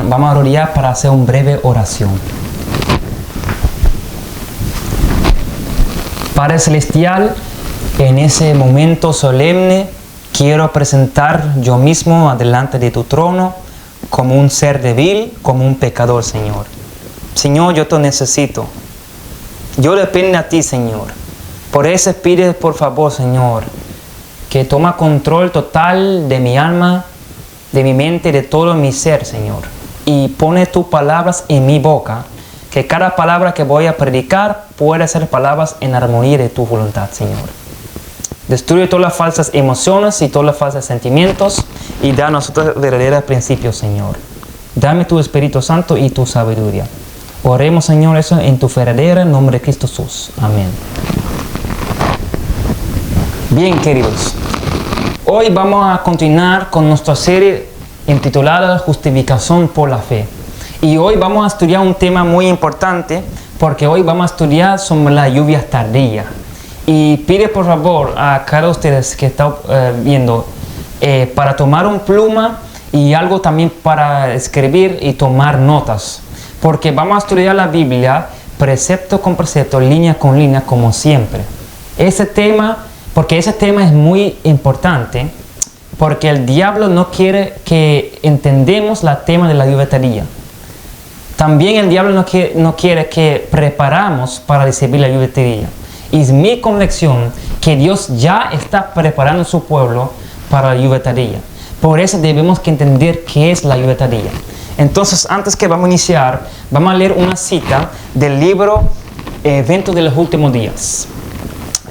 Vamos a orar para hacer una breve oración. Padre Celestial, en ese momento solemne, quiero presentar yo mismo adelante de tu trono como un ser débil, como un pecador, Señor. Señor, yo te necesito. Yo dependo a ti, Señor. Por eso pide, por favor, Señor, que toma control total de mi alma, de mi mente, de todo mi ser, Señor. Y pone tus palabras en mi boca, que cada palabra que voy a predicar pueda ser palabras en armonía de tu voluntad, Señor. Destruye todas las falsas emociones y todos los falsos sentimientos y da a nosotros verdaderos principios, Señor. Dame tu Espíritu Santo y tu sabiduría. Oremos, Señor, eso en tu verdadero nombre de Cristo Jesús. Amén. Bien, queridos. Hoy vamos a continuar con nuestra serie intitulada Justificación por la Fe. Y hoy vamos a estudiar un tema muy importante, porque hoy vamos a estudiar sobre la lluvia tardía. Y pide por favor a cada uno de ustedes que está viendo para tomar un pluma y algo también para escribir y tomar notas. Porque vamos a estudiar la Biblia precepto con precepto, línea con línea, como siempre. Porque ese tema es muy importante. Porque el diablo no quiere que entendamos el tema de la lluvia tardía. También el diablo no quiere que preparamos para recibir la lluvia tardía. Y es mi convicción que Dios ya está preparando a su pueblo para la lluvia tardía. Por eso debemos que entender qué es la lluvia tardía. Entonces, antes que vamos a iniciar, vamos a leer una cita del libro Eventos de los Últimos Días.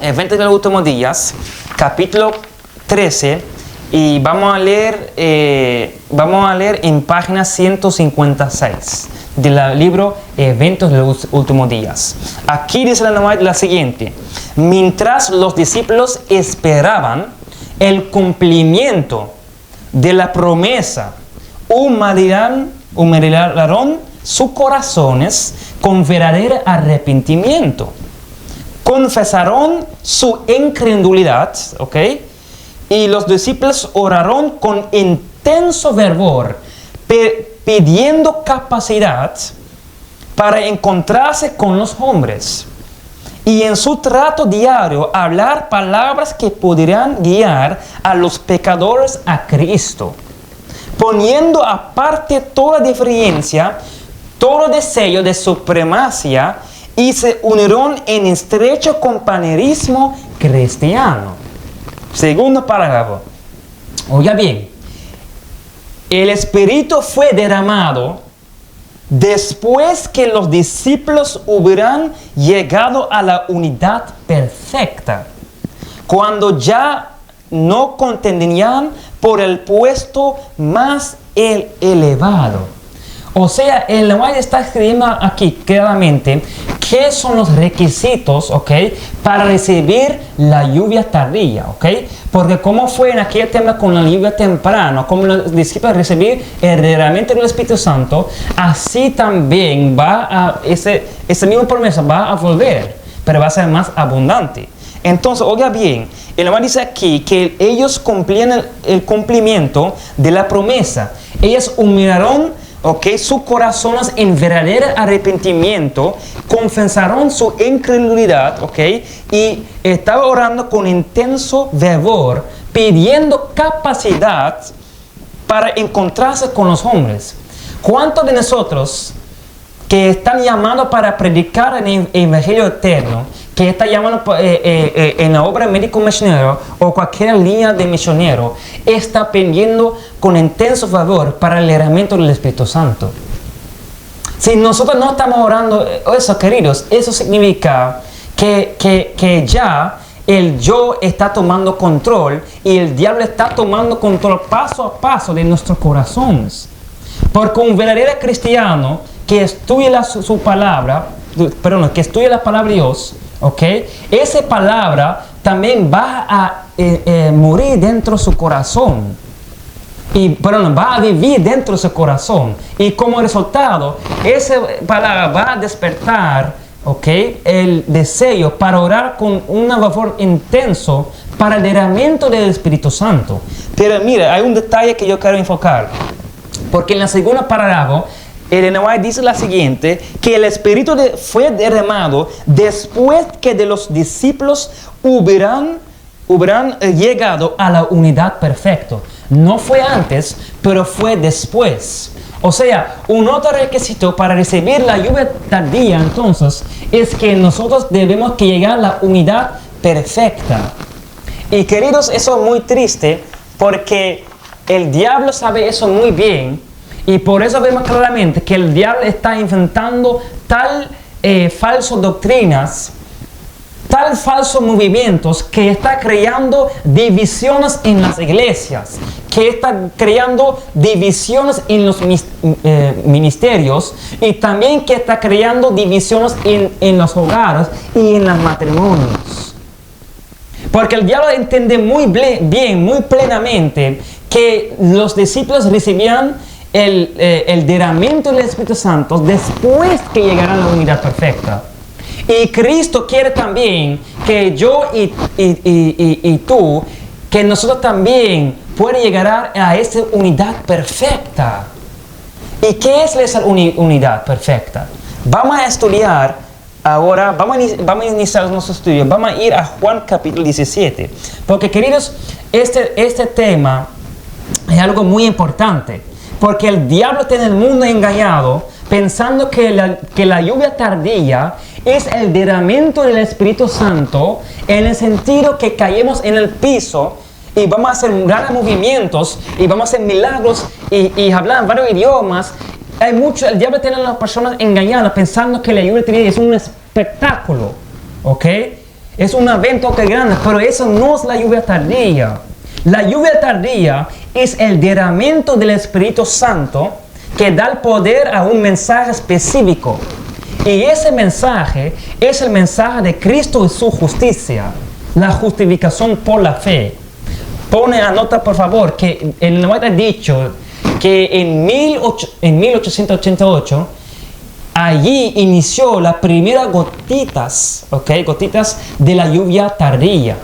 Eventos de los Últimos Días, capítulo 13. Y vamos a leer en página 156 del libro Eventos de los Últimos Días. Aquí dice la siguiente: mientras los discípulos esperaban el cumplimiento de la promesa, humillarán sus corazones con verdadero arrepentimiento. Confesaron su incredulidad, ¿ok? Y los discípulos oraron con intenso fervor, pidiendo capacidad para encontrarse con los hombres. Y en su trato diario, hablar palabras que pudieran guiar a los pecadores a Cristo. Poniendo aparte toda diferencia, todo deseo de supremacía, y se unieron en estrecho compañerismo cristiano. Segundo párrafo. Oiga bien. El Espíritu fue derramado después que los discípulos hubieran llegado a la unidad perfecta, cuando ya no contendían por el puesto más elevado. O sea, el lenguaje está escribiendo aquí claramente qué son los requisitos, ¿ok?, para recibir la lluvia tardía, ¿ok? Porque como fue en aquel tema con la lluvia temprana, como los discípulos recibir el derramamiento del Espíritu Santo, así también esa misma promesa va a volver, pero va a ser más abundante. Entonces, oiga bien, el lenguaje dice aquí que ellos cumplían el cumplimiento de la promesa. Ellos humillaron, sus corazones en verdadero arrepentimiento, confesaron su incredulidad, y estaba orando con intenso fervor, pidiendo capacidad para encontrarse con los hombres. ¿Cuántos de nosotros que están llamando para predicar el Evangelio eterno, que está llamando en la obra médico misionero o cualquier línea de misionero, está pidiendo con intenso favor para el derramamiento del Espíritu Santo? Si nosotros no estamos orando eso, queridos, eso significa que ya el yo está tomando control y el diablo está tomando control paso a paso de nuestros corazones. Porque un verdadero cristiano que estudia que estudia la palabra de Dios, esa palabra también va a morir dentro de su corazón. Va a vivir dentro de su corazón. Y como resultado, esa palabra va a despertar, el deseo para orar con un favor intenso para el derramamiento del Espíritu Santo. Pero mira, hay un detalle que yo quiero enfocar. Porque en la segunda parágrafo, Ellen White dice la siguiente, que el Espíritu fue derramado después que de los discípulos hubieran llegado a la unidad perfecta. No fue antes, pero fue después. O sea, un otro requisito para recibir la lluvia tardía, entonces, es que nosotros debemos que llegar a la unidad perfecta. Y queridos, eso es muy triste, porque el diablo sabe eso muy bien, y por eso vemos claramente que el diablo está inventando falsas doctrinas, falsos movimientos que está creando divisiones en las iglesias, que está creando divisiones en los ministerios y también que está creando divisiones en los hogares y en los matrimonios. Porque el diablo entiende muy bien, muy plenamente que los discípulos recibían el derramamiento del Espíritu Santo después que llegaran a la unidad perfecta. Y Cristo quiere también que yo y tú, que nosotros también pueden llegar a esa unidad perfecta. ¿Y qué es esa unidad perfecta? Vamos a estudiar ahora, vamos a iniciar nuestro estudio, vamos a ir a Juan capítulo 17. Porque queridos, este tema es algo muy importante. Porque el diablo tiene el mundo engañado pensando que la lluvia tardía es el derramamiento del Espíritu Santo en el sentido que caemos en el piso y vamos a hacer grandes movimientos y vamos a hacer milagros y hablar varios idiomas. El diablo tiene a las personas engañadas pensando que la lluvia tardía es un espectáculo, es un evento que grande, pero eso no es la lluvia tardía. La lluvia tardía es el derramamiento del Espíritu Santo que da el poder a un mensaje específico. Y ese mensaje es el mensaje de Cristo y su justicia, la justificación por la fe. Anota por favor que el Noel ha dicho que en 1888 allí inició las primeras gotitas de la lluvia tardía.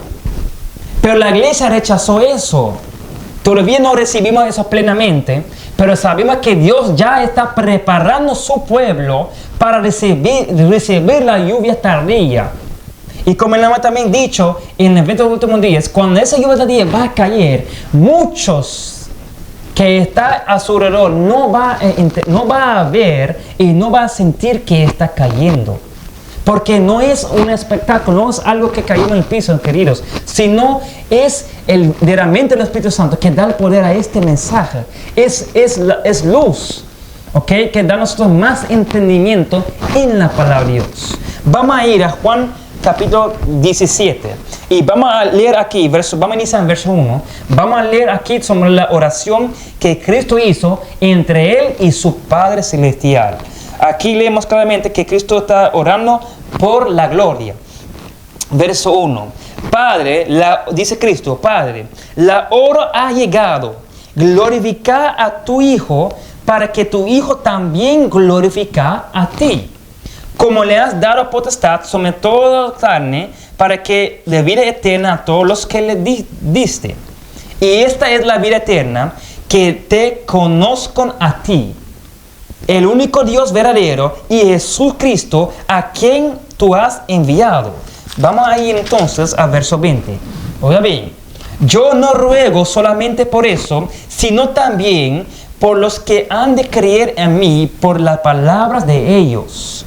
Pero la iglesia rechazó eso. Todavía no recibimos eso plenamente, pero sabemos que Dios ya está preparando su pueblo para recibir la lluvia tardía. Y como el Noel también dicho en el evento de los últimos días, cuando esa lluvia tardía va a caer, muchos que están a su alrededor no va a ver y no va a sentir que está cayendo. Porque no es un espectáculo, no es algo que cayó en el piso, queridos, sino es el derramamiento del Espíritu Santo que da el poder a este mensaje. Es luz, que da a nosotros más entendimiento en la palabra de Dios. Vamos a ir a Juan capítulo 17 y vamos a leer aquí, vamos a iniciar en verso 1. Vamos a leer aquí sobre la oración que Cristo hizo entre Él y su Padre Celestial. Aquí leemos claramente que Cristo está orando por la gloria. Verso 1. Padre, dice Cristo, Padre, la hora ha llegado. Glorifica a tu Hijo para que tu Hijo también glorifica a ti. Como le has dado potestad sobre toda la carne para que dé vida eterna a todos los que le diste. Y esta es la vida eterna, que te conozcan a ti, el único Dios verdadero, y Jesucristo, a quien tú has enviado. Vamos a ir entonces a verso 20. Oiga bien, yo no ruego solamente por eso, sino también por los que han de creer en mí por las palabras de ellos,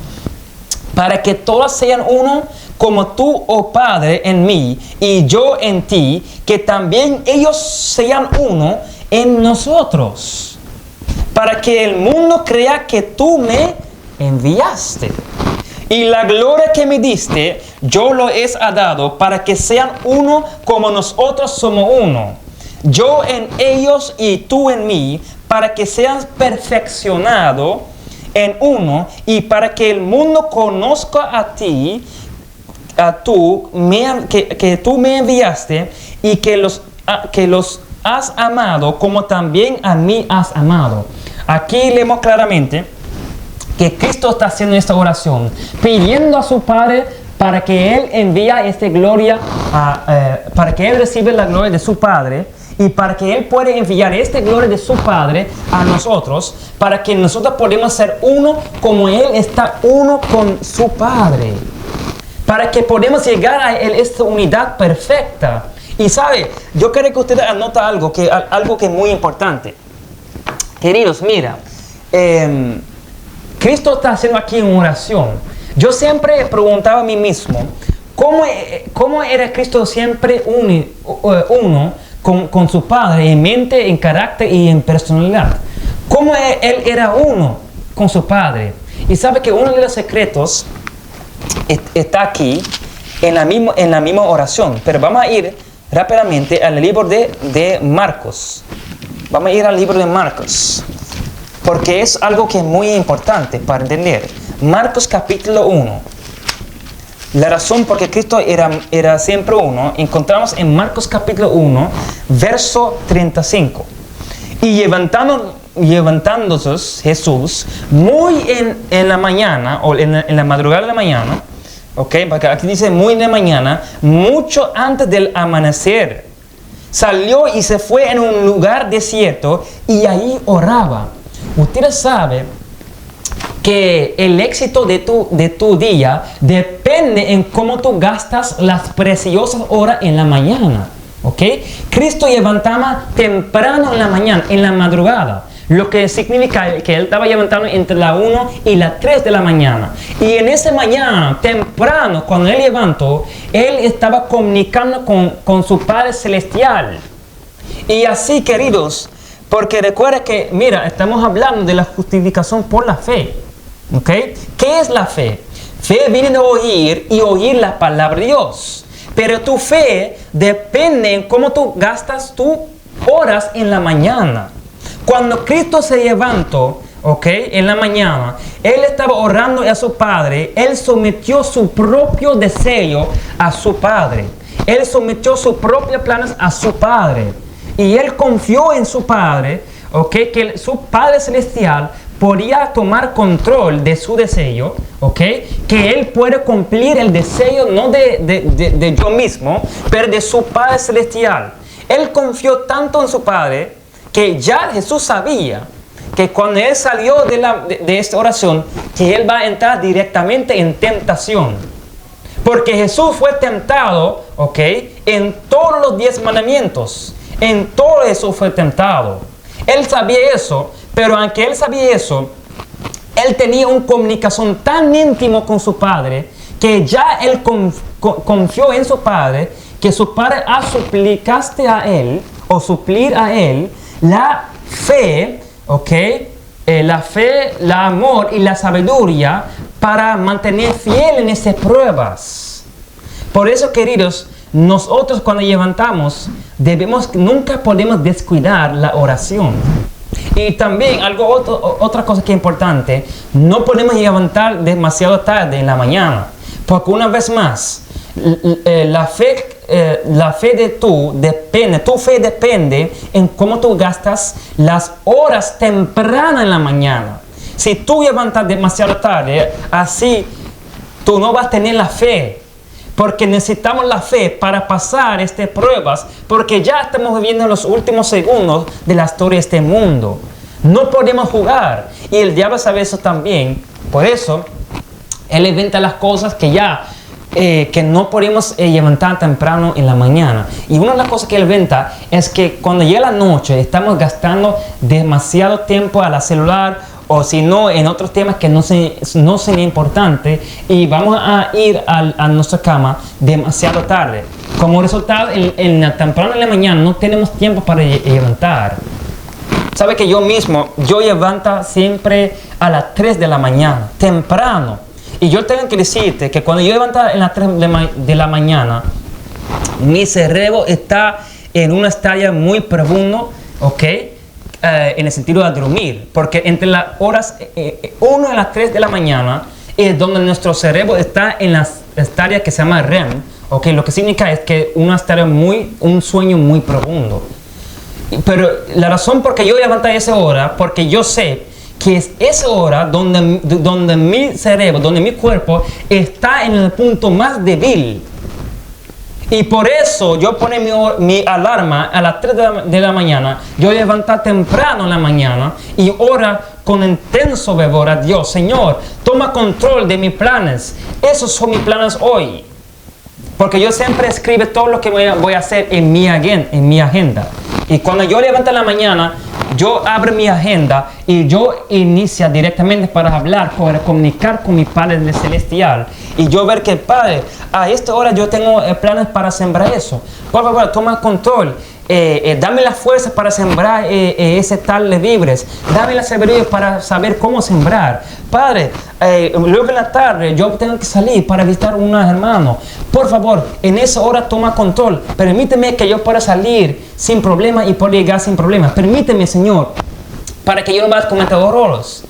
para que todos sean uno, como tú, oh Padre, en mí y yo en ti, que también ellos sean uno en nosotros, para que el mundo crea que tú me enviaste. Y la gloria que me diste, yo lo he dado, para que sean uno como nosotros somos uno. Yo en ellos y tú en mí, para que sean perfeccionados en uno, y para que el mundo conozca a ti, que tú me enviaste y que los has amado como también a mí has amado. Aquí leemos claramente que Cristo está haciendo esta oración, pidiendo a su Padre para que Él envíe esta gloria, para que Él reciba la gloria de su Padre y para que Él pueda enviar esta gloria de su Padre a nosotros, para que nosotros podamos ser uno como Él está uno con su Padre, para que podamos llegar a esta unidad perfecta. Y sabe, yo quiero que ustedes anoten algo que es muy importante. Queridos, mira, Cristo está haciendo aquí una oración. Yo siempre preguntaba a mí mismo, ¿cómo era Cristo siempre uno con su Padre en mente, en carácter y en personalidad? ¿Cómo Él era uno con su Padre? Y sabe que uno de los secretos está aquí en la misma oración. Pero vamos a ir rápidamente al libro de Marcos. Vamos a ir al libro de Marcos, porque es algo que es muy importante para entender. Marcos capítulo 1. La razón por qué Cristo era siempre uno, encontramos en Marcos capítulo 1, verso 35. Y levantándose Jesús muy en la mañana, o en la madrugada de la mañana, porque aquí dice muy en la mañana, mucho antes del amanecer, salió y se fue en un lugar desierto y ahí oraba. Ustedes saben que el éxito de tu día depende en cómo tú gastas las preciosas horas en la mañana. Cristo levantaba temprano en la mañana, en la madrugada. Lo que significa que Él estaba levantando entre la 1 y la 3 de la mañana. Y en esa mañana, temprano, cuando Él levantó, Él estaba comunicando con su Padre Celestial. Y así, queridos, porque recuerda que, mira, estamos hablando de la justificación por la fe. ¿Qué es la fe? Fe viene de oír y oír la palabra de Dios. Pero tu fe depende en cómo tú gastas tus horas en la mañana. Cuando Cristo se levantó, en la mañana, Él estaba orando a su Padre. Él sometió su propio deseo a su Padre. Él sometió sus propios planes a su Padre. Y Él confió en su Padre, que su Padre Celestial podía tomar control de su deseo, que Él puede cumplir el deseo no de yo mismo, pero de su Padre Celestial. Él confió tanto en su Padre que ya Jesús sabía que cuando Él salió de esta oración, que Él va a entrar directamente en tentación. Porque Jesús fue tentado, en todos los 10 mandamientos. En todo eso fue tentado. Él sabía eso, pero aunque Él sabía eso, Él tenía una comunicación tan íntima con su Padre, que ya Él confió en su Padre, que su Padre ha suplicado a Él, o suplir a Él, la fe, la fe, el amor y la sabiduría para mantener fiel en estas pruebas. Por eso, queridos, nosotros cuando levantamos, nunca podemos descuidar la oración. Y también otra cosa que es importante, no podemos levantar demasiado tarde en la mañana, porque una vez más, la fe de tu fe depende en cómo tú gastas las horas tempranas en la mañana. Si tú levantas demasiado tarde, así tú no vas a tener la fe. Porque necesitamos la fe para pasar estas pruebas, porque ya estamos viviendo los últimos segundos de la historia de este mundo. No podemos jugar, y el diablo sabe eso también. Por eso, él inventa las cosas que no podemos levantar temprano en la mañana. Y una de las cosas que él inventa es que cuando llega la noche, estamos gastando demasiado tiempo a la celular, o si no, en otros temas que no son importantes, y vamos a ir a nuestra cama demasiado tarde. Como resultado, temprano en la mañana no tenemos tiempo para levantar. Sabe que yo levanto siempre a las 3 de la mañana, temprano. Y yo tengo que decirte que cuando yo levanto a las 3 de la mañana, mi cerebro está en un estadio muy profundo, en el sentido de dormir, porque entre las horas 1 y las 3 de la mañana es donde nuestro cerebro está en estadio que se llama REM, ¿ok? Lo que significa es que un sueño muy profundo. Pero la razón por qué yo levanto a esa hora, porque yo sé que es esa hora donde mi cerebro, donde mi cuerpo está en el punto más débil. Y por eso yo pongo mi alarma a las 3 de la mañana. Yo levanto temprano en la mañana y ora con intenso fervor a Dios. Señor, toma control de mis planes. Esos son mis planes hoy. Porque yo siempre escribo todo lo que voy a hacer en mi agenda. Y cuando yo levanto en la mañana, yo abro mi agenda y yo inicio directamente para hablar, para comunicar con mi Padre Celestial. Y yo ver que, Padre, a esta hora yo tengo planes para sembrar eso. Por favor, toma control. Dame la fuerza para sembrar ese tal de víveres. Dame la sabiduría para saber cómo sembrar. Padre, luego en la tarde yo tengo que salir para visitar a unos hermanos. Por favor, en esa hora toma control. Permíteme que yo pueda salir sin problema y pueda llegar sin problema. Permíteme, Señor, para que yo no vaya a cometer errores.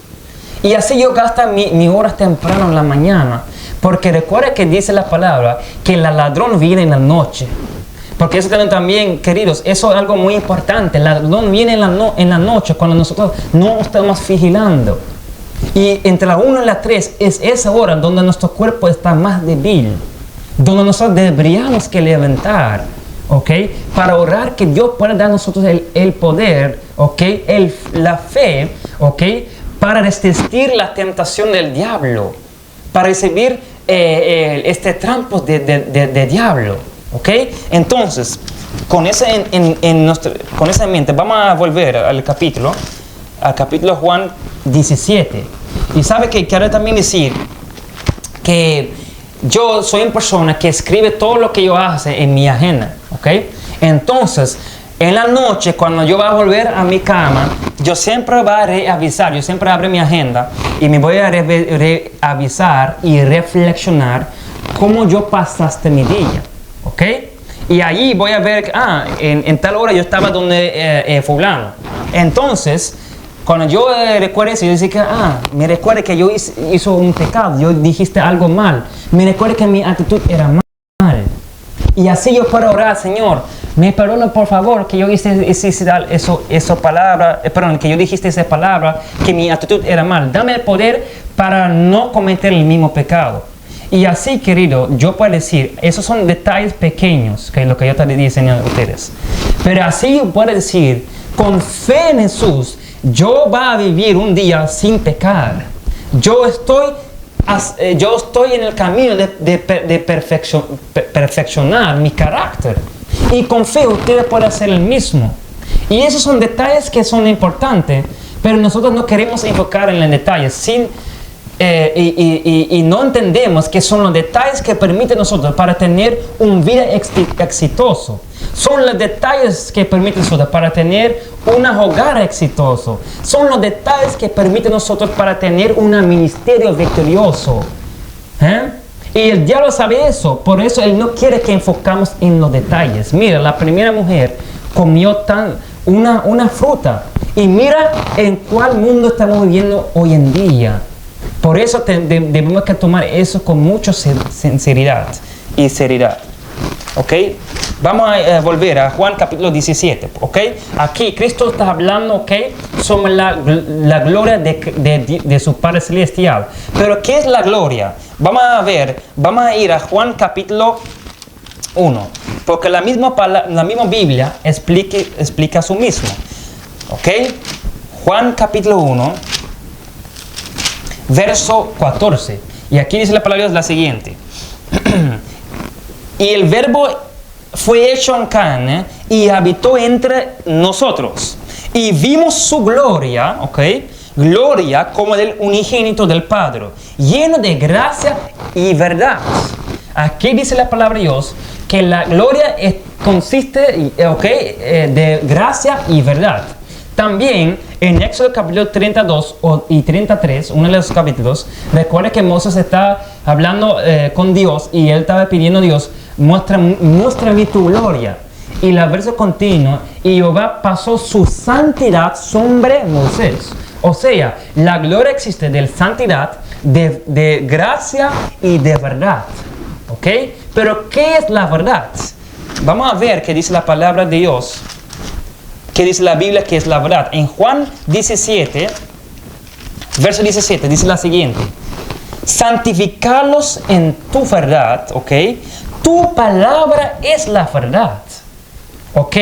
Y así yo gasto mis horas temprano en la mañana. Porque recuerda que dice la palabra que el ladrón viene en la noche. Porque eso también, queridos, eso es algo muy importante. El ladrón viene en la noche cuando nosotros no estamos vigilando. Y entre la 1 y la 3 es esa hora donde nuestro cuerpo está más débil. Donde nosotros deberíamos que levantar, ¿ok? Para orar que Dios pueda dar a nosotros el poder, ¿ok? La fe, ¿ok? Para resistir la tentación del diablo. Para recibir trampo de diablo. ¿Ok? Entonces, con esa en mente, vamos a volver al capítulo Juan 17. Y sabe que quiero también decir que yo soy una persona que escribe todo lo que yo hace en mi agenda. ¿Ok? Entonces, en la noche, cuando yo voy a volver a mi cama, yo siempre voy a reavisar, yo siempre abro mi agenda y me voy a reavisar y reflexionar cómo yo pasaste mi día. ¿Ok? Y ahí voy a ver, en tal hora yo estaba donde fulano. Entonces, cuando yo recuerdo eso, yo decía que, me recuerdo que yo hice un pecado, yo dijiste algo mal. Me recuerdo que mi actitud era mal. Y así yo puedo orar, Señor, me perdona por favor que yo hice esa palabra, que yo dijiste esa palabra, que mi actitud era mal. Dame el poder para no cometer el mismo pecado. Y así, querido, yo puedo decir, esos son detalles pequeños, que es lo que yo estoy diciendo a ustedes. Pero así yo puedo decir, con fe en Jesús, yo voy a vivir un día sin pecar. Yo estoy en el camino de perfeccionar mi carácter. Y con fe ustedes pueden hacer el mismo. Y esos son detalles que son importantes, pero nosotros no queremos enfocar en los detalles y no entendemos que son los detalles que permiten a nosotros para tener una vida exitoso. Son los detalles que permiten a nosotros para tener un hogar exitoso. Son los detalles que permiten a nosotros para tener un ministerio victorioso. Y el diablo sabe eso. Por eso él no quiere que enfocamos en los detalles. Mira, la primera mujer comió una fruta. Y mira en cuál mundo estamos viviendo hoy en día. Por eso debemos que tomar eso con mucha sinceridad y seriedad. ¿Ok? Vamos a volver a Juan capítulo 17. ¿Ok? Aquí Cristo está hablando, ¿ok?, sobre la gloria de su Padre Celestial. Pero ¿qué es la gloria? Vamos a ir a Juan capítulo 1. Porque la misma Biblia explica su mismo. ¿Ok? Juan capítulo 1. Verso 14. Y aquí dice la palabra de Dios la siguiente. Y el verbo fue hecho en carne y habitó entre nosotros. Y vimos su gloria, ¿ok? Gloria como del unigénito del Padre, lleno de gracia y verdad. Aquí dice la palabra de Dios que la gloria consiste, ¿ok?, de gracia y verdad. También en Éxodo capítulo 32 y 33, uno de los capítulos, recuerda que Moisés está hablando con Dios y él estaba pidiendo a Dios, muéstrame tu gloria. Y la verso continúa, y Jehová pasó su santidad sobre Moisés. O sea, la gloria existe de santidad, de gracia y de verdad. ¿ok? Pero ¿qué es la verdad? Vamos a ver qué dice la palabra de Dios, qué dice la Biblia que es la verdad. En Juan 17, verso 17, dice la siguiente: santificarlos en tu verdad, ¿ok? Tu palabra es la verdad. Ok,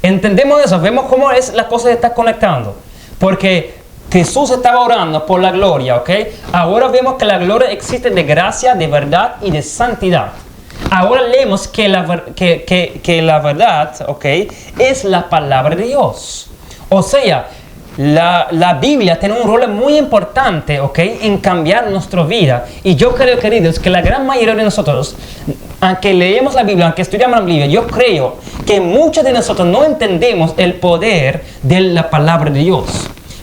entendemos eso, vemos cómo es la cosa se está conectando. Porque Jesús estaba orando por la gloria, ¿ok? Ahora vemos que la gloria existe de gracia, de verdad y de santidad. Ahora leemos que la verdad, ¿ok?, es la palabra de Dios. O sea, la Biblia tiene un rol muy importante, ¿ok?, en cambiar nuestra vida. Y yo creo, queridos, que la gran mayoría de nosotros, aunque leemos la Biblia, aunque estudiamos la Biblia, yo creo que muchos de nosotros no entendemos el poder de la palabra de Dios.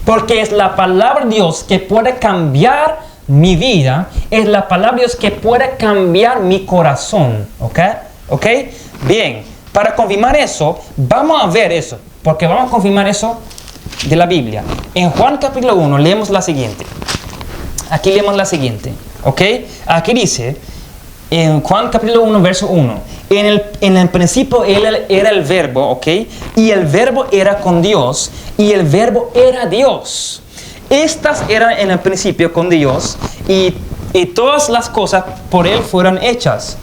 Porque es la palabra de Dios que puede cambiar mi vida, es la palabra de Dios que puede cambiar mi corazón, ¿ok? ¿Ok? Bien, para confirmar eso, vamos a ver eso, porque vamos a confirmar eso de la Biblia. En Juan capítulo 1 leemos la siguiente. Aquí leemos la siguiente, ¿ok? Aquí dice, en Juan capítulo 1, verso 1, en el principio era el verbo, ¿ok? Y el verbo era con Dios, y el verbo era Dios. Estas eran en el principio con Dios, y todas las cosas por Él fueron hechas.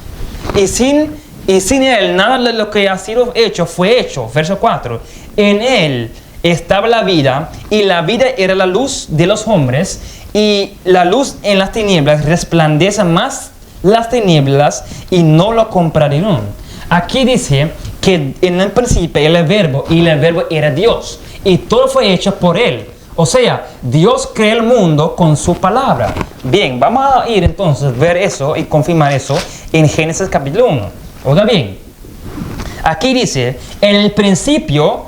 Y sin Él, nada de lo que ha sido hecho fue hecho. Verso 4. En Él estaba la vida, y la vida era la luz de los hombres, y la luz en las tinieblas resplandece más las tinieblas, y no lo comprendieron. Aquí dice que en el principio era el verbo, y el verbo era Dios, y todo fue hecho por Él. O sea, Dios creó el mundo con su palabra. Bien, vamos a ir entonces a ver eso y confirmar eso en Génesis capítulo 1. Oiga bien, aquí dice, en el principio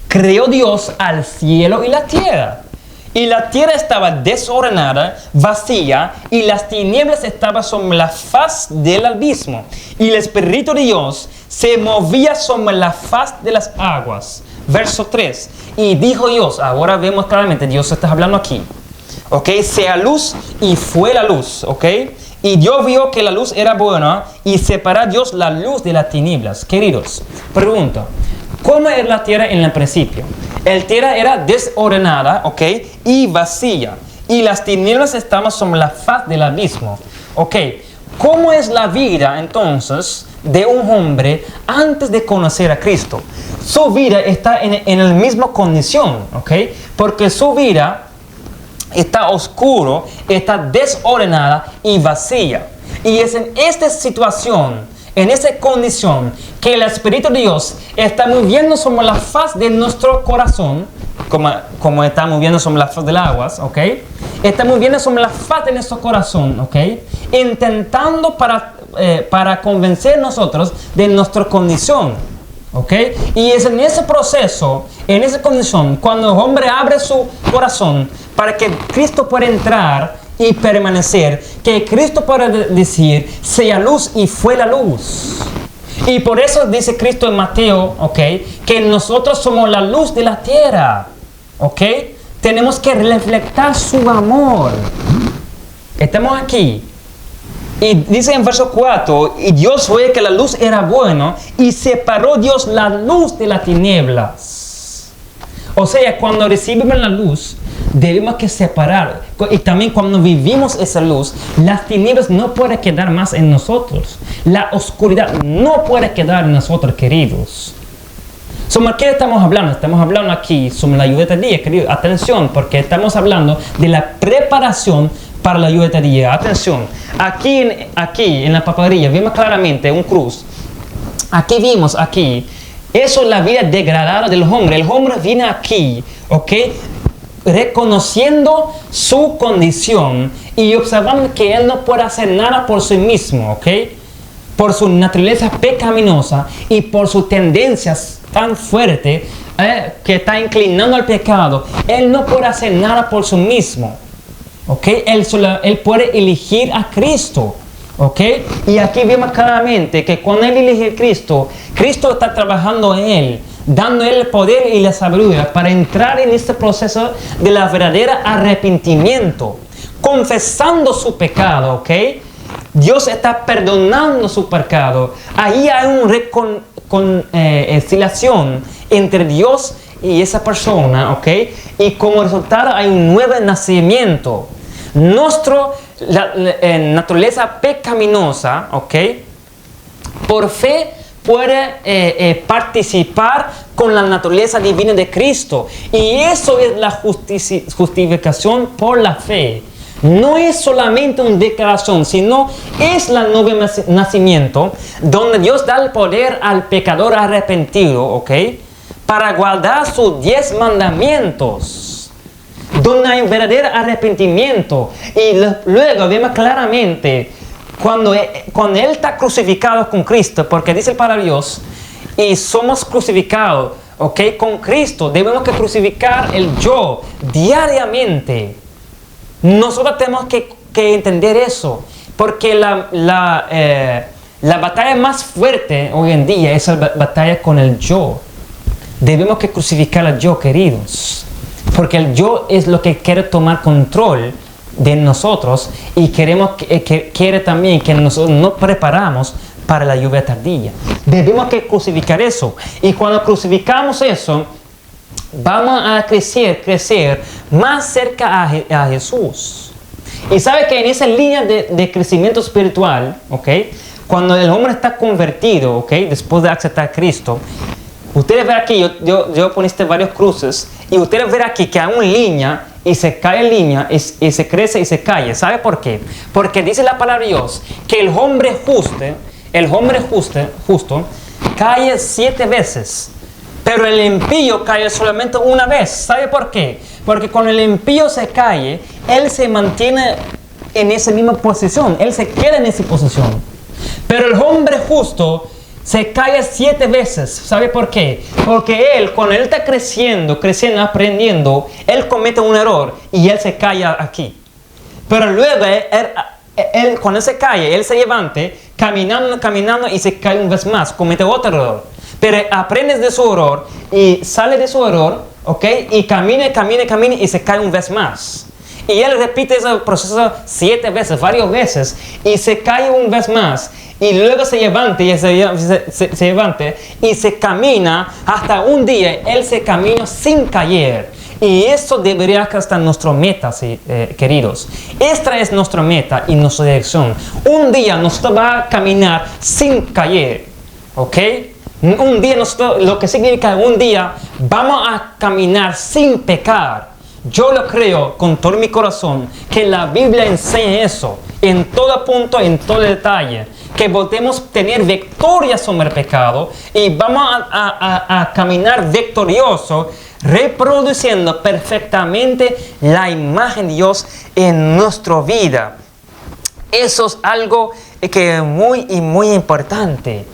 creó Dios al cielo y la tierra. Y la tierra estaba desordenada, vacía, y las tinieblas estaban sobre la faz del abismo. Y el Espíritu de Dios se movía sobre la faz de las aguas. Verso 3. Y dijo Dios, ahora vemos claramente, Dios está hablando aquí. Ok, sea luz, y fue la luz. Ok, y Dios vio que la luz era buena, y separó Dios la luz de las tinieblas. Queridos, pregunta, ¿cómo era la tierra en el principio? La tierra era desordenada, ok, y vacía, y las tinieblas estaban sobre la faz del abismo. Ok, ¿cómo es la vida entonces de un hombre antes de conocer a Cristo? Su vida está en la misma condición, ok, porque su vida está oscuro, está desordenada y vacía. Y es en esta situación, en esa condición, que el Espíritu de Dios está moviendo sobre la faz de nuestro corazón, como está moviendo sobre la faz de las aguas, ¿ok? Está moviendo sobre la faz de nuestro corazón, ¿ok? Intentando para convencer a nosotros de nuestra condición, ¿ok? Y es en ese proceso, en esa condición, cuando el hombre abre su corazón para que Cristo pueda entrar y permanecer, que Cristo pueda decir, sea luz, y fue la luz. Y por eso dice Cristo en Mateo, ¿ok?, que nosotros somos la luz de la tierra, ¿ok? Tenemos que reflejar su amor. Estamos aquí. Y dice en verso 4, y Dios vio que la luz era buena, y separó Dios la luz de las tinieblas. O sea, cuando recibimos la luz, debemos que separar. Y también cuando vivimos esa luz, las tinieblas no pueden quedar más en nosotros. La oscuridad no puede quedar en nosotros, queridos. ¿Sobre qué estamos hablando? Estamos hablando aquí sobre la lluvia de día, queridos. Atención, porque estamos hablando de la preparación para la lluvia de día. Atención, aquí en la paparilla vimos claramente un cruz. Aquí vimos aquí. Eso es la vida degradada del hombre. El hombre viene aquí, ¿ok?, reconociendo su condición y observando que él no puede hacer nada por sí mismo, ¿ok? Por su naturaleza pecaminosa y por sus tendencias tan fuertes que está inclinando al pecado. Él no puede hacer nada por sí mismo, ¿ok? Él puede elegir a Cristo, ¿ok? Y aquí vemos claramente que cuando él elige a Cristo, Cristo está trabajando en él, dando él el poder y la sabiduría para entrar en este proceso de la verdadera arrepentimiento, confesando su pecado, ¿ok? Dios está perdonando su pecado. Ahí hay una reconciliación entre Dios y esa persona, ¿ok? Y como resultado hay un nuevo nacimiento. Nuestra naturaleza pecaminosa, ¿ok? Por fe puede participar con la naturaleza divina de Cristo. Y eso es la justificación por la fe. No es solamente una declaración, sino es el nuevo nacimiento donde Dios da el poder al pecador arrepentido, ¿ok? Para guardar sus 10 mandamientos, donde hay un verdadero arrepentimiento. Y luego vemos claramente cuando Él está crucificado con Cristo, porque dice para Dios, y somos crucificados, ¿ok? Con Cristo debemos que crucificar el yo diariamente. Nosotros tenemos que entender eso, porque la batalla más fuerte hoy en día es la batalla con el yo. Debemos que crucificar al yo, queridos, porque el yo es lo que quiere tomar control de nosotros y quiere también que nosotros nos preparamos para la lluvia tardía. Debemos que crucificar eso, y cuando crucificamos eso, vamos a crecer más cerca a Jesús. Y sabe que en esa línea de crecimiento espiritual, ¿ok? Cuando el hombre está convertido, ¿ok? Después de aceptar a Cristo, ustedes ven aquí, yo poniste varios cruces, y ustedes ven aquí que hay una línea, y se cae en línea, y se crece y se cae. ¿Sabe por qué? Porque dice la palabra de Dios, que el hombre justo, cae 7 veces. Pero el impío cae solamente una vez. ¿Sabe por qué? Porque cuando el impío se cae, él se mantiene en esa misma posición. Él se queda en esa posición. Pero el hombre justo se cae 7 veces. ¿Sabe por qué? Porque cuando él está creciendo, aprendiendo, él comete un error y él se cae aquí. Pero luego, cuando él se cae, él se levanta, caminando y se cae una vez más, comete otro error. Pero aprende de su error y sale de su error, ¿ok? Y camina y se cae una vez más. Y él repite ese proceso 7 veces, varias veces, y se cae una vez más. Y luego se levanta y se camina hasta un día, él se camina sin caer. Y eso debería estar en nuestra meta, queridos. Esta es nuestra meta y nuestra dirección. Un día nosotros vamos a caminar sin caer, ¿ok? Un día lo que significa un día vamos a caminar sin pecar. Yo lo creo con todo mi corazón que la Biblia enseña eso en todo punto, en todo detalle, que podemos tener victoria sobre el pecado y vamos a caminar victorioso, reproduciendo perfectamente la imagen de Dios en nuestra vida. Eso es algo que es muy importante.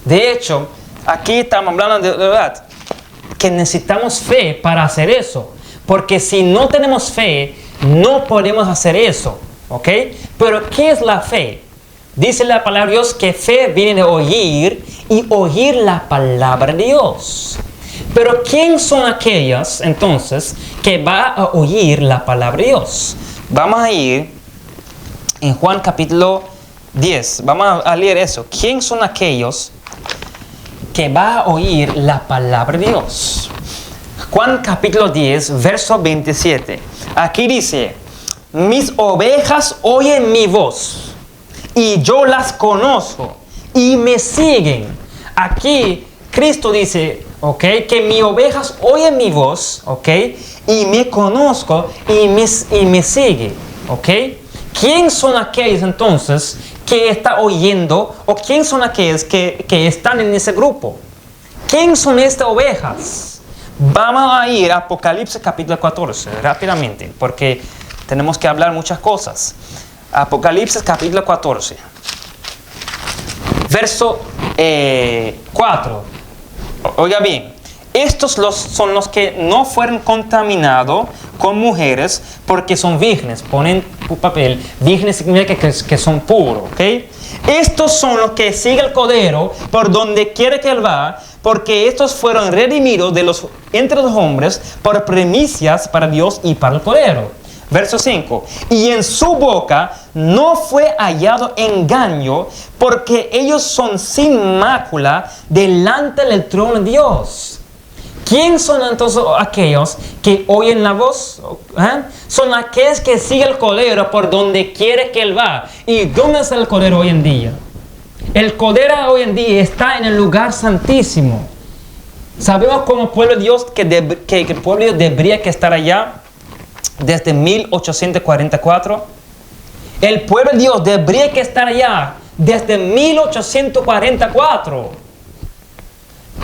De hecho, aquí estamos hablando de verdad, que necesitamos fe para hacer eso. Porque si no tenemos fe, no podemos hacer eso. ¿Ok? Pero ¿qué es la fe? Dice la palabra de Dios que fe viene de oír y oír la palabra de Dios. Pero ¿quién son aquellas entonces que va a oír la palabra de Dios? Vamos a ir en Juan capítulo 10. Vamos a leer eso. ¿Quién son aquellos que va a oír la palabra de Dios? Juan capítulo 10, verso 27. Aquí dice, mis ovejas oyen mi voz y yo las conozco y me siguen. Aquí Cristo dice, ¿ok? Que mis ovejas oyen mi voz, ¿ok? Y me conozco y me sigue, ¿ok? ¿Quién son aquellos entonces que están oyendo o quién son aquellos que están en ese grupo? ¿Quién son estas ovejas? Vamos a ir a Apocalipsis capítulo 14 rápidamente porque tenemos que hablar muchas cosas. Apocalipsis capítulo 14, verso 4. Oiga bien, estos son los que no fueron contaminados con mujeres porque son vírgenes. Ponen papel, vírgenes significa que son puros, ¿ok? Estos son los que siguen el Cordero por donde quiera que él va, porque estos fueron redimidos entre los hombres por primicias para Dios y para el Cordero. Verso 5. Y en su boca no fue hallado engaño, porque ellos son sin mácula delante del trono de Dios. ¿Quién son entonces aquellos que oyen la voz? Son aquellos que siguen el Cordero por donde quiere que Él va. ¿Y dónde está el Cordero hoy en día? El Cordero hoy en día está en el lugar santísimo. Sabemos como pueblo de Dios que el pueblo de Dios debería que estar allá desde 1844. El pueblo de Dios debería que estar allá desde 1844.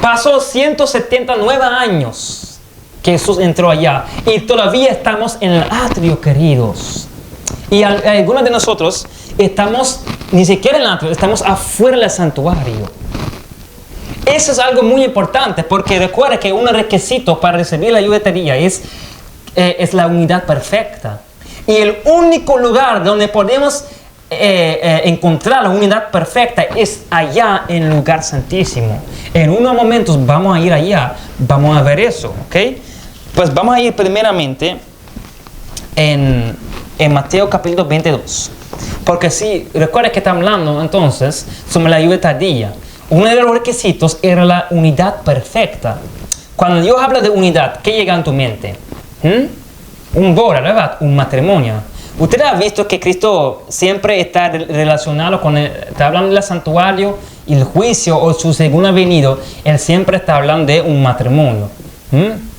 Pasó 179 años que Jesús entró allá y todavía estamos en el atrio, queridos. Y algunos de nosotros estamos ni siquiera en el atrio, estamos afuera del santuario. Eso es algo muy importante porque recuerda que un requisito para recibir la ayudatería es la unidad perfecta. Y el único lugar donde podemos encontrar la unidad perfecta es allá en el lugar santísimo. En unos momentos vamos a ir allá, vamos a ver eso, ¿ok? Pues vamos a ir primeramente en Mateo capítulo 22. Porque si recuerda que está hablando entonces sobre la ayudatería. Uno de los requisitos era la unidad perfecta. Cuando Dios habla de unidad, ¿qué llega a tu mente? Un boda, ¿verdad? Un matrimonio. Usted ha visto que Cristo siempre está relacionado con está hablando del santuario y el juicio o su segunda venida. Él siempre está hablando de un matrimonio.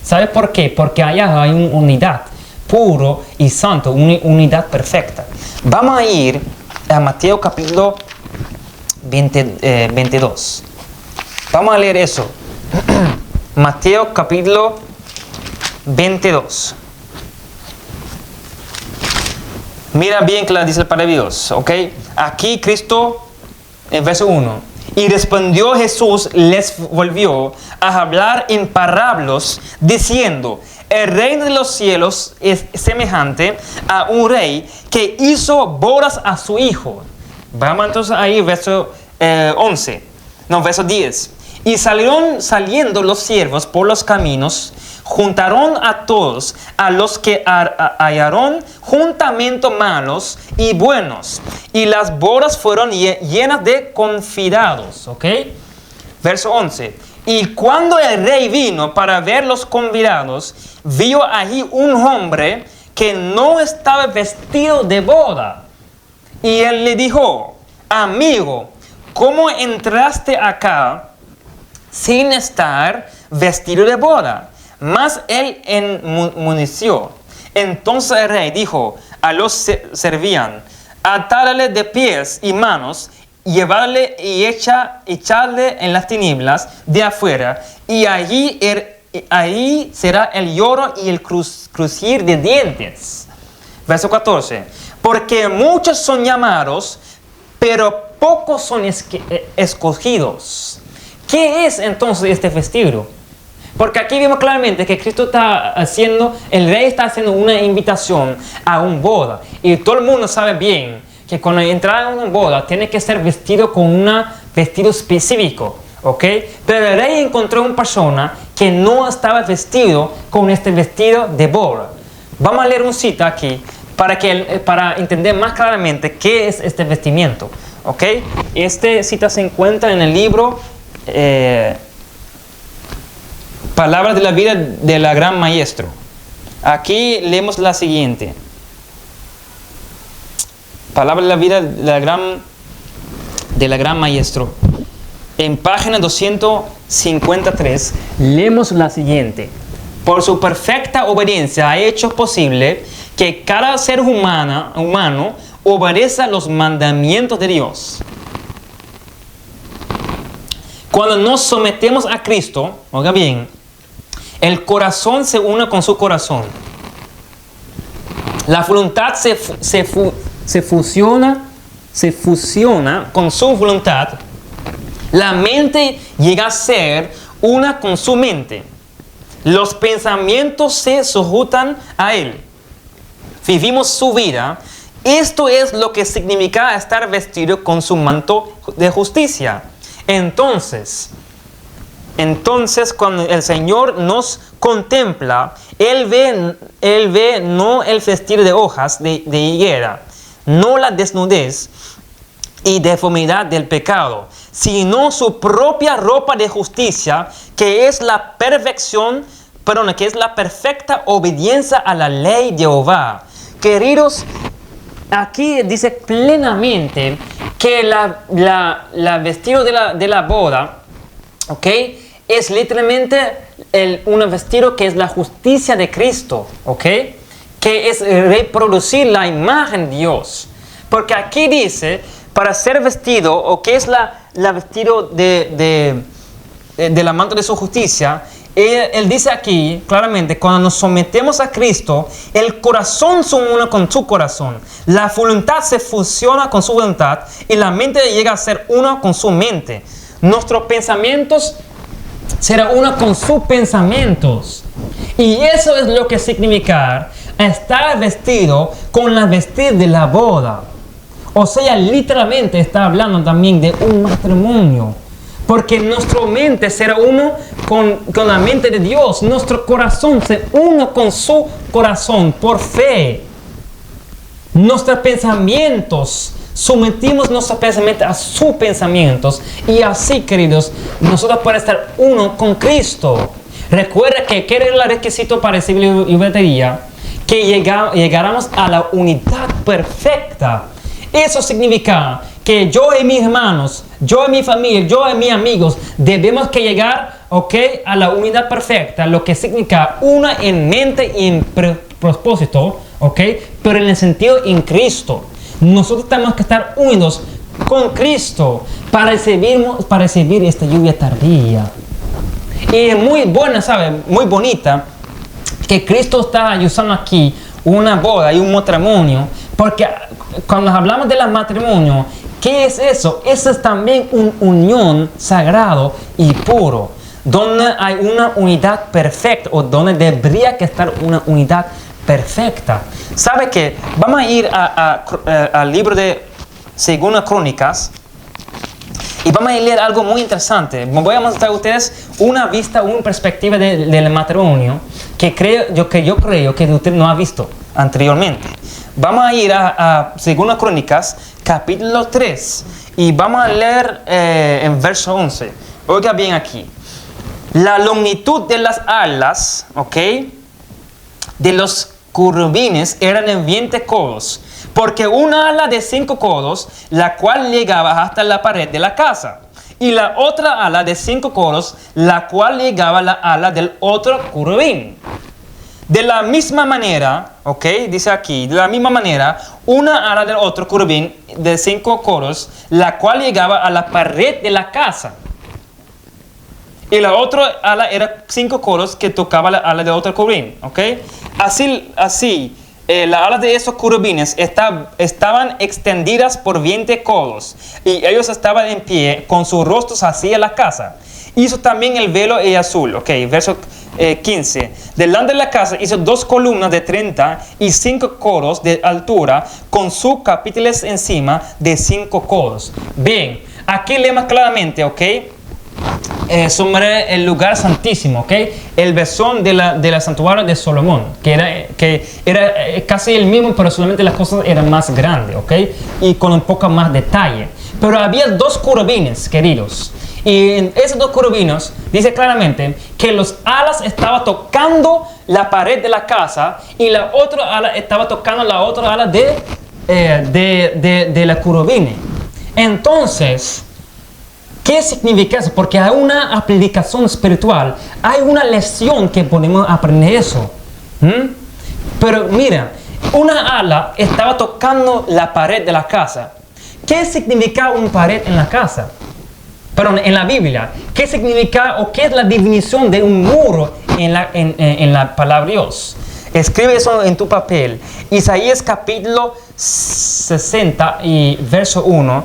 ¿Sabe por qué? Porque allá hay una unidad puro y santo, una unidad perfecta. Vamos a ir a Mateo capítulo 22. Vamos a leer eso. Mateo capítulo 22. Mira bien que la dice el Padre Dios, ¿ok? Aquí Cristo, en verso 1. Y respondió Jesús, les volvió a hablar en parábolas, diciendo: el reino de los cielos es semejante a un rey que hizo bodas a su hijo. Vamos entonces ahí, verso 10. Y saliendo los siervos por los caminos, juntaron a todos, a los que hallaron juntamente malos y buenos, y las bodas fueron llenas de convidados. ¿Ok? Verso 11. Y cuando el rey vino para ver los convidados, vio allí un hombre que no estaba vestido de boda. Y él le dijo: amigo, ¿cómo entraste acá sin estar vestido de boda? Mas él enmudeció. Entonces el rey dijo a los servían: atadle de pies y manos, llevarle y echarle en las tinieblas de afuera, y ahí será el lloro y el crujir de dientes. Verso 14. Porque muchos son llamados, pero pocos son escogidos. ¿Qué es entonces este vestido? Porque aquí vemos claramente que Cristo está haciendo, el rey está haciendo una invitación a una boda. Y todo el mundo sabe bien que cuando entra en una boda tiene que ser vestido con un vestido específico. ¿Ok? Pero el rey encontró una persona que no estaba vestido con este vestido de boda. Vamos a leer un cita aquí para entender más claramente qué es este vestimiento. ¿Ok? Este cita se encuentra en el libro Palabras de la vida de la gran maestro. Aquí leemos la siguiente. Palabras de la vida de la gran maestro. En página 253 leemos la siguiente. Por su perfecta obediencia ha hecho posible que cada ser humano obedezca los mandamientos de Dios. Cuando nos sometemos a Cristo, oiga bien, el corazón se une con su corazón. La voluntad se fusiona con su voluntad. La mente llega a ser una con su mente. Los pensamientos se sujetan a él. Vivimos su vida. Esto es lo que significa estar vestido con su manto de justicia. Entonces, Entonces, cuando el Señor nos contempla, Él ve no el vestir de hojas de higuera, no la desnudez y deformidad del pecado, sino su propia ropa de justicia, que es la que es la perfecta obediencia a la ley de Jehová. Queridos, aquí dice plenamente que la vestido de la boda, ¿ok?, es literalmente un vestido que es la justicia de Cristo, ¿ok?, que es reproducir la imagen de Dios. Porque aquí dice, para ser vestido, o que es la vestido de la manto de su justicia, él dice aquí claramente, cuando nos sometemos a Cristo, el corazón se une con su corazón, la voluntad se fusiona con su voluntad y la mente llega a ser uno con su mente. Nuestros pensamientos será uno con sus pensamientos. Y eso es lo que significa estar vestido con la vestida de la boda. O sea, literalmente está hablando también de un matrimonio. Porque nuestra mente será uno con la mente de Dios. Nuestro corazón se une con su corazón por fe. Nuestros pensamientos, sometimos nuestros pensamientos a sus pensamientos. Y así, queridos, nosotros podemos estar uno con Cristo. Recuerda que ¿qué era el requisito para recibir la idolatría? Que llegáramos a la unidad perfecta. Eso significa que yo y mis hermanos, yo y mi familia, yo y mis amigos, debemos que llegar, ¿ok?, a la unidad perfecta, lo que significa una en mente y en propósito, ¿ok?, pero en el sentido en Cristo. Nosotros tenemos que estar unidos con Cristo para recibir esta lluvia tardía. Y es muy buena, ¿sabe?, muy bonita, que Cristo está usando aquí una boda y un matrimonio, porque cuando hablamos del matrimonio, ¿qué es eso? Eso es también una unión sagrado y puro, donde hay una unidad perfecta, o donde debería que estar una unidad perfecta. ¿Sabe qué? Vamos a ir al libro de Segunda Crónicas y vamos a leer algo muy interesante. Voy a mostrar a ustedes una perspectiva del matrimonio que yo creo que usted no ha visto anteriormente. Vamos a ir a Segunda Crónicas, capítulo 3, y vamos a leer en verso 11. Oiga bien aquí. La longitud de las alas, ¿ok?, de los querubines eran de 20 codos, porque una ala de 5 codos, la cual llegaba hasta la pared de la casa, y la otra ala de 5 codos, la cual llegaba a la ala del otro querubín. De la misma manera, ok, dice aquí, de la misma manera, una ala del otro querubín de 5 codos, la cual llegaba a la pared de la casa. Y la otra ala era 5 codos que tocaba la ala del otro querubín, ok. Así, las alas de esos querubines estaban extendidas por 20 codos, y ellos estaban en pie con sus rostros hacia la casa. Hizo también el velo azul, ok, verso 15. Delante de la casa hizo 2 columnas de 30 y 5 codos de altura, con sus capiteles encima de 5 codos. Bien, aquí leemos claramente, ok, sobre el lugar santísimo, ok, el mesón de la santuario de Salomón, que era casi el mismo, pero solamente las cosas eran más grandes, ok, y con un poco más detalle. Pero había 2 querubines, queridos. Y en esos 2 querubines dice claramente que los alas estaban tocando la pared de la casa, y la otra ala estaba tocando la otra ala de la querubines. Entonces, ¿qué significa eso? Porque hay una aplicación espiritual, hay una lección que podemos aprender eso. Pero mira, una ala estaba tocando la pared de la casa. ¿Qué significa una pared en la casa? Perdón, en la Biblia, ¿qué significa o qué es la definición de un muro en la palabra de Dios? Escribe eso en tu papel. Isaías capítulo 60 y verso 1.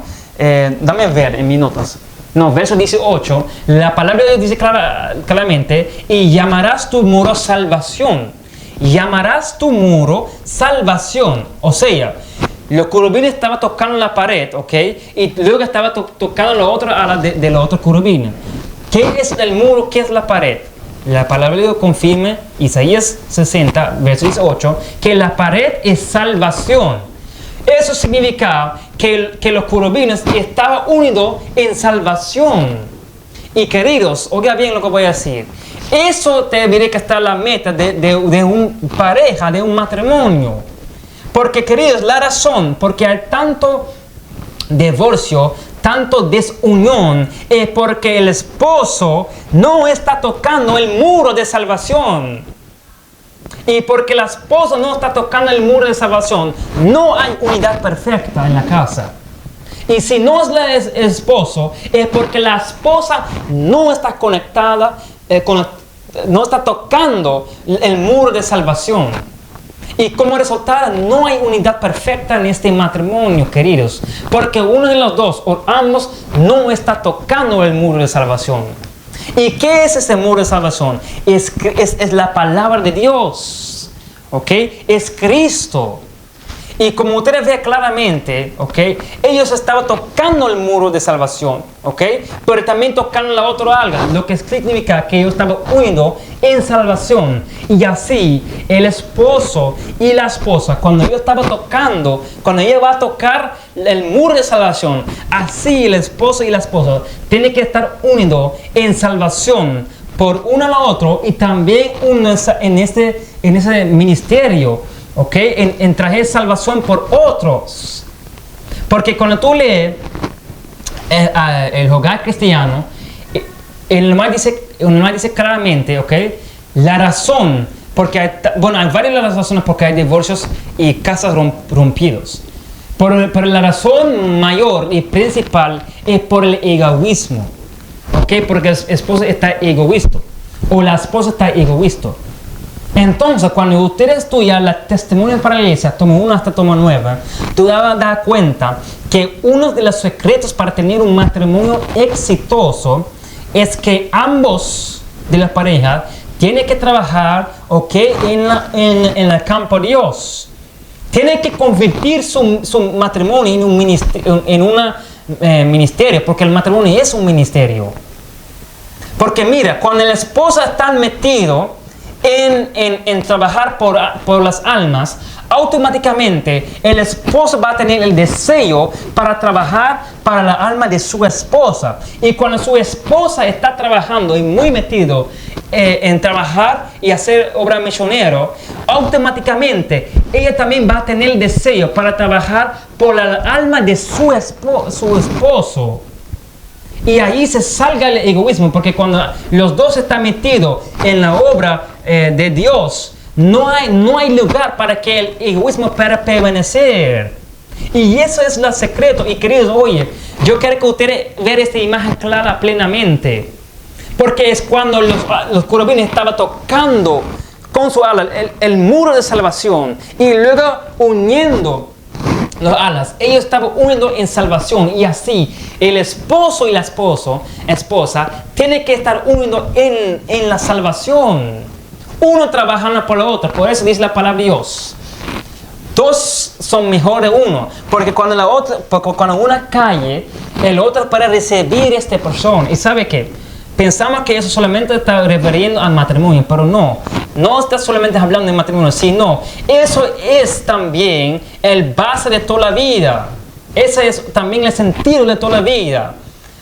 Dame ver en mis notas. No, verso 18. La palabra de Dios dice claramente: y llamarás tu muro salvación. Llamarás tu muro salvación. O sea, los querubines estaban tocando la pared, ¿ok? Y luego estaba tocando la otra ala de los otros querubines. ¿Qué es el muro? ¿Qué es la pared? La palabra de Dios confirma, Isaías 60, verso 18, que la pared es salvación. Eso significa que los querubines estaban unidos en salvación. Y queridos, oiga bien lo que voy a decir. Eso debería que estar la meta de una pareja, de un matrimonio. Porque, queridos, la razón, porque hay tanto divorcio, tanto desunión, es porque el esposo no está tocando el muro de salvación. Y porque la esposa no está tocando el muro de salvación, no hay unidad perfecta en la casa. Y si no es el esposo, es porque la esposa no está conectada, no está tocando el muro de salvación. Y como resultado, no hay unidad perfecta en este matrimonio, queridos. Porque uno de los dos, o ambos, no está tocando el muro de salvación. ¿Y qué es ese muro de salvación? Es la palabra de Dios. ¿Ok? Es Cristo. Y como ustedes ven claramente, ¿ok? Ellos estaban tocando el muro de salvación, ¿ok? Pero también tocando la otra alga, lo que significa que ellos estaban unidos en salvación. Y así, el esposo y la esposa, cuando ellos estaban tocando, cuando ella va a tocar el muro de salvación, así el esposo y la esposa tienen que estar unidos en salvación por uno al otro y también en ese ministerio. ¿Ok? En traer salvación por otros. Porque cuando tú lees el hogar cristiano, el normal dice claramente, ¿ok? La razón, porque hay varias razones porque hay divorcios y casas rompidos. Pero la razón mayor y principal es por el egoísmo. ¿Ok? Porque el esposo está egoísta. O la esposa está egoísta. Entonces, cuando usted estudia la testimonio para la iglesia, toma 1 hasta toma 9, tú vas a dar cuenta que uno de los secretos para tener un matrimonio exitoso es que ambos de la pareja tienen que trabajar, ¿ok? en el campo de Dios. Tienen que convertir su matrimonio en un ministerio, porque el matrimonio es un ministerio. Porque mira, cuando la esposa está metido en trabajar por las almas, automáticamente el esposo va a tener el deseo para trabajar para la alma de su esposa. Y cuando su esposa está trabajando y muy metido en trabajar y hacer obra misionera, automáticamente ella también va a tener el deseo para trabajar por la alma de su esposo. Y ahí se salga el egoísmo, porque cuando los dos están metidos en la obra de Dios, no hay lugar para que el egoísmo pueda permanecer. Y eso es el secreto. Y queridos, oye, yo quiero que ustedes vean esta imagen clara plenamente. Porque es cuando los querubines estaban tocando con su ala el muro de salvación y luego uniendo las alas, ellos estaban unidos en salvación. Y así el esposo y la esposa tienen que estar unidos en la salvación, uno trabajando por el otro. Por eso dice la palabra de Dios, dos son mejor de uno, porque cuando una cae, el otro para recibir esta persona. Y sabe que pensamos que eso solamente está refiriendo al matrimonio, pero no está solamente hablando de matrimonio, sino eso es también el base de toda la vida. Ese es también el sentido de toda la vida.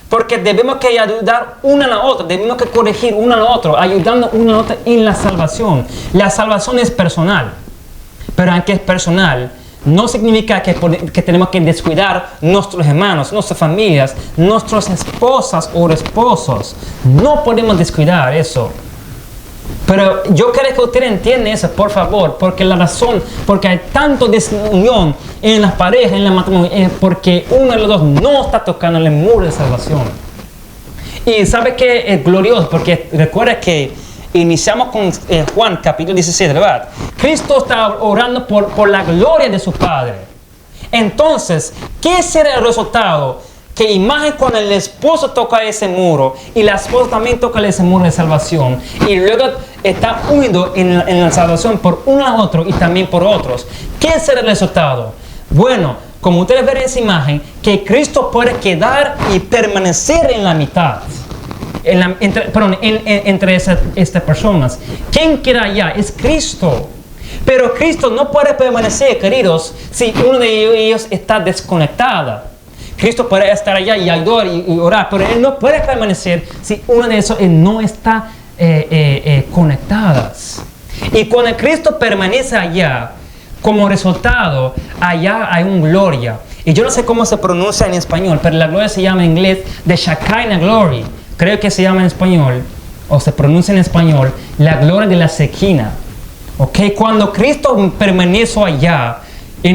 Porque debemos que ayudar una a la otra, debemos que corregir una a la otra, ayudando una a la otra en la salvación. La salvación es personal, pero aunque es personal, no significa que tenemos que descuidar nuestros hermanos, nuestras familias, nuestras esposas o esposos. No podemos descuidar eso. Pero yo quiero que usted entienda eso, por favor, porque la razón, porque hay tanto desunión en las parejas, en la matrimonio, es porque uno de los dos no está tocando el muro de salvación. Y sabe que es glorioso, porque recuerda que iniciamos con Juan capítulo 17, ¿verdad? Cristo está orando por la gloria de su Padre. Entonces, ¿qué será el resultado? Que imagen cuando el esposo toca ese muro y la esposa también toca ese muro de salvación y luego está unido en la salvación por uno a otro y también por otros. ¿Qué será el resultado? Bueno, como ustedes ven en esa imagen, que Cristo puede quedar y permanecer en la mitad. entre estas personas. ¿Quién queda allá? Es Cristo. Pero Cristo no puede permanecer, queridos, si uno de ellos está desconectado. Cristo puede estar allá y ayudar y orar, pero Él no puede permanecer si uno de esos no está conectados. Y cuando Cristo permanece allá, como resultado, allá hay una gloria. Y yo no sé cómo se pronuncia en español, pero la gloria se llama en inglés The Shekinah Glory. Creo que se llama en español, o se pronuncia en español, la gloria de la Shekinah. Okay, cuando Cristo permaneció allá,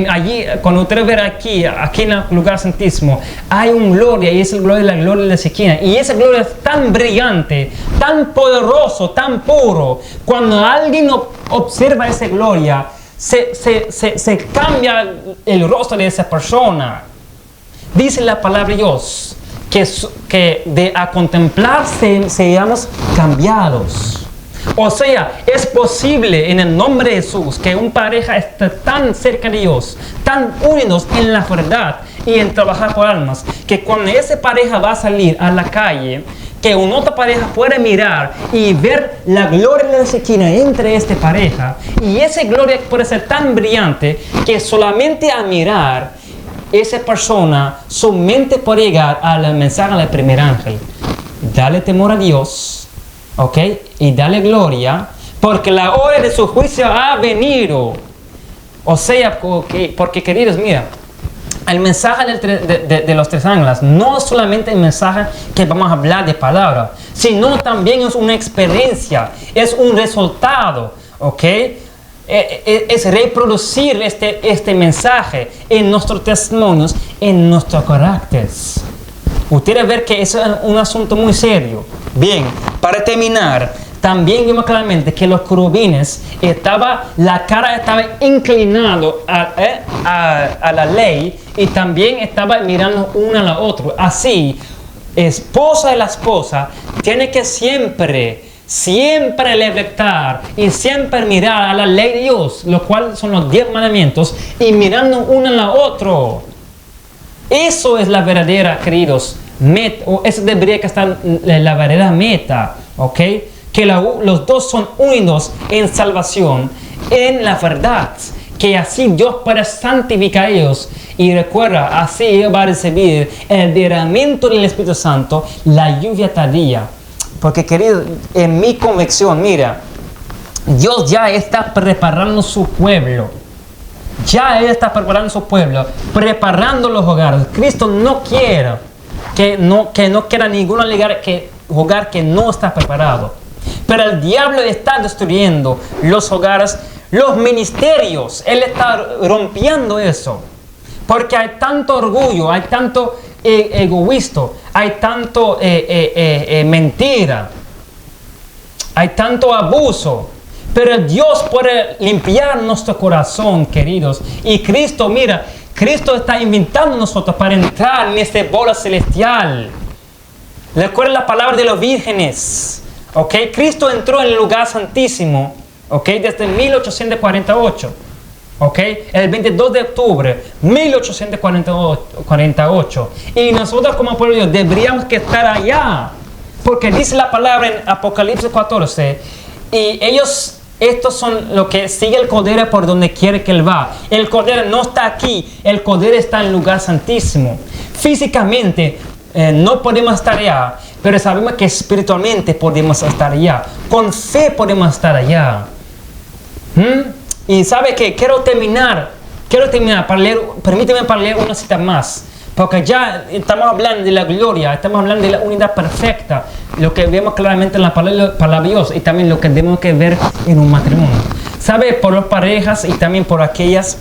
allí, cuando ustedes ven aquí en el lugar santísimo, hay una gloria, y esa gloria es la gloria de la Shekinah. Y esa gloria es tan brillante, tan poderoso, tan puro. Cuando alguien observa esa gloria, se cambia el rostro de esa persona. Dice la palabra de Dios que a contemplar seamos cambiados. O sea, es posible en el nombre de Jesús que una pareja esté tan cerca de Dios, tan unidos en la verdad y en trabajar por almas, que cuando esa pareja va a salir a la calle, que una otra pareja puede mirar y ver la gloria de la Shekinah entre esta pareja, y esa gloria puede ser tan brillante que solamente a mirar esa persona, su mente puede llegar al mensaje del primer ángel. Dale temor a Dios. ¿Ok? Y dale gloria, porque la hora de su juicio ha venido. O sea, porque queridos, mira, el mensaje de los tres ángeles no es solamente el mensaje que vamos a hablar de palabra, sino también es una experiencia, es un resultado, ¿ok? Es reproducir este mensaje en nuestros testimonios, en nuestros caracteres. Ustedes ven que eso es un asunto muy serio. Bien, para terminar, también vimos claramente que los querubines la cara estaba inclinado a la ley, y también estaba mirando una a la otra. Así, esposa y la esposa tiene que siempre levantar y siempre mirar a la ley de Dios, lo cual son los 10 mandamientos, y mirando una a la otra. Eso es la verdadera, queridos, meta, o eso debería que estar la verdadera meta, ¿ok? Que los dos son unidos en salvación, en la verdad, que así Dios pueda santificar a ellos. Y recuerda, así ellos van a recibir el derramamiento del Espíritu Santo, la lluvia tardía. Porque, queridos, en mi convicción, mira, Dios ya está preparando su pueblo. Ya Él está preparando su pueblo, preparando los hogares. Cristo no quiere que no quiera ningún hogar que no está preparado. Pero el diablo está destruyendo los hogares, los ministerios. Él está rompiendo eso. Porque hay tanto orgullo, hay tanto egoísmo, hay tanto mentira, hay tanto abuso. Pero Dios puede limpiar nuestro corazón, queridos. Y Cristo, mira, Cristo está invitando a nosotros para entrar en esta boda celestial. Recuerda la palabra de los vírgenes. ¿Ok? Cristo entró en el lugar santísimo. ¿Ok? Desde 1848. ¿Ok? El 22 de octubre 1848. Y nosotros como pueblo de Dios deberíamos que estar allá. Porque dice la palabra en Apocalipsis 14. Y estos son lo que sigue el Cordero por donde quiere que Él va. El Cordero no está aquí. El Cordero está en el lugar santísimo. Físicamente no podemos estar allá. Pero sabemos que espiritualmente podemos estar allá. Con fe podemos estar allá. Y ¿sabe qué? Quiero terminar para leer, permíteme para leer una cita más. Porque ya estamos hablando de la gloria, estamos hablando de la unidad perfecta, lo que vemos claramente en la palabra de Dios, y también lo que tenemos que ver en un matrimonio. ¿Sabe? Por las parejas y también por aquellas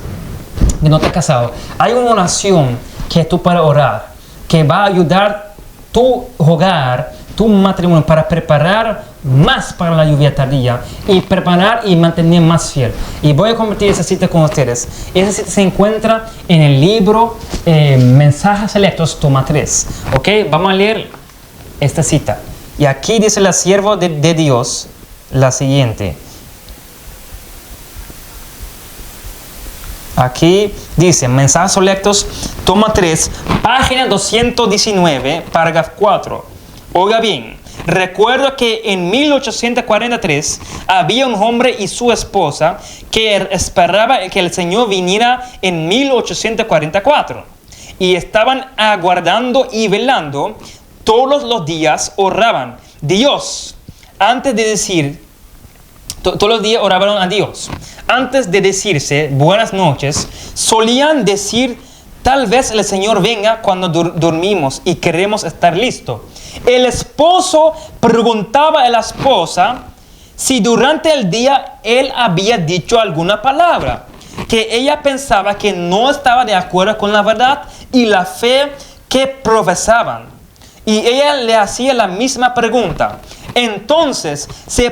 que no están casados, hay una oración que tú puedes orar, que va a ayudar tu hogar, tu matrimonio, para preparar más para la lluvia tardía, y preparar y mantener más fiel. Y voy a compartir esa cita con ustedes. Esa cita se encuentra en el libro Mensajes Selectos, toma 3. ¿Ok? Vamos a leer esta cita. Y aquí dice la sierva de Dios la siguiente. Aquí dice Mensajes Selectos, toma 3, página 219, párrafo 4. Oiga bien, Recuerdo que en 1843 había un hombre y su esposa que esperaba que el Señor viniera en 1844. Y estaban aguardando y velando. Todos los días oraban. Dios, antes de decir, todos los días oraban a Dios. Antes de decirse buenas noches, solían decir, tal vez el Señor venga cuando dormimos y queremos estar listos. El esposo preguntaba a la esposa si durante el día él había dicho alguna palabra que ella pensaba que no estaba de acuerdo con la verdad y la fe que profesaban. Y ella le hacía la misma pregunta. Entonces se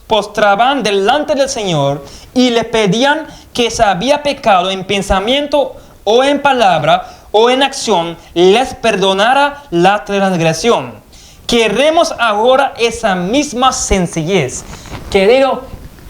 postraban delante del Señor y le pedían que si había pecado en pensamiento o en palabra o en acción, les perdonara la transgresión. Queremos ahora esa misma sencillez. Querido,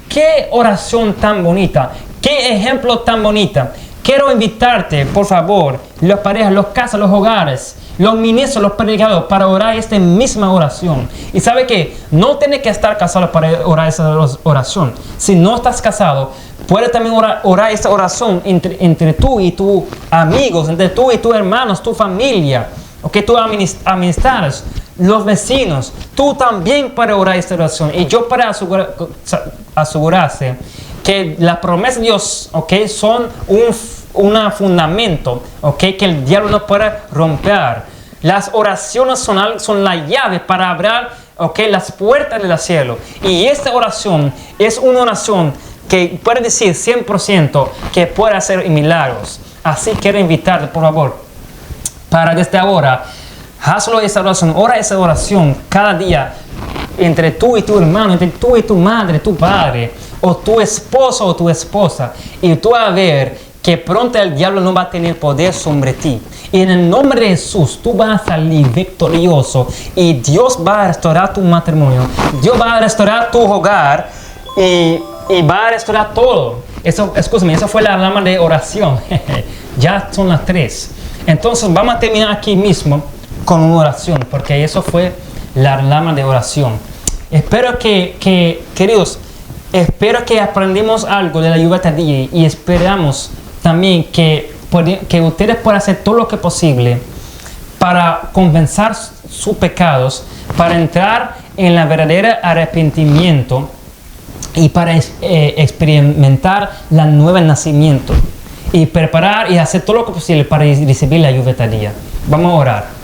qué oración tan bonita, qué ejemplo tan bonita. Quiero invitarte, por favor, las parejas, los casas, los hogares, los ministros, los predicadores, para orar esta misma oración. Y sabe que no tienes que estar casado para orar esa oración. Si no estás casado, puedes también orar esta oración entre tú y tus amigos, entre tú y tus hermanos, tu familia, okay, tus amistades, los vecinos. Tú también puedes orar esta oración. Y yo para asegurarse que las promesas de Dios, okay, son un fundamento, okay, que el diablo no puede romper. Las oraciones son la llave para abrir, okay, las puertas del cielo. Y esta oración es una oración que puede decir 100% que puede hacer milagros. Así quiero invitarte, por favor, para desde ahora, hazlo esa oración, ora esa oración cada día entre tú y tu hermano, entre tú y tu madre, tu padre, o tu esposo o tu esposa. Y tú vas a ver que pronto el diablo no va a tener poder sobre ti. Y en el nombre de Jesús, tú vas a salir victorioso. Y Dios va a restaurar tu matrimonio. Dios va a restaurar tu hogar. Y va a restaurar todo. Eso fue la alarma de oración. Ya son las 3. Entonces vamos a terminar aquí mismo con una oración. Porque eso fue la alarma de oración. Espero queridos, espero que aprendimos algo de la lluvia tardía. Y esperamos también que ustedes puedan hacer todo lo que es posible para compensar sus pecados, para entrar en la verdadera arrepentimiento y para experimentar el nuevo nacimiento y preparar y hacer todo lo que es posible para recibir la lluvia tardía. Vamos a orar.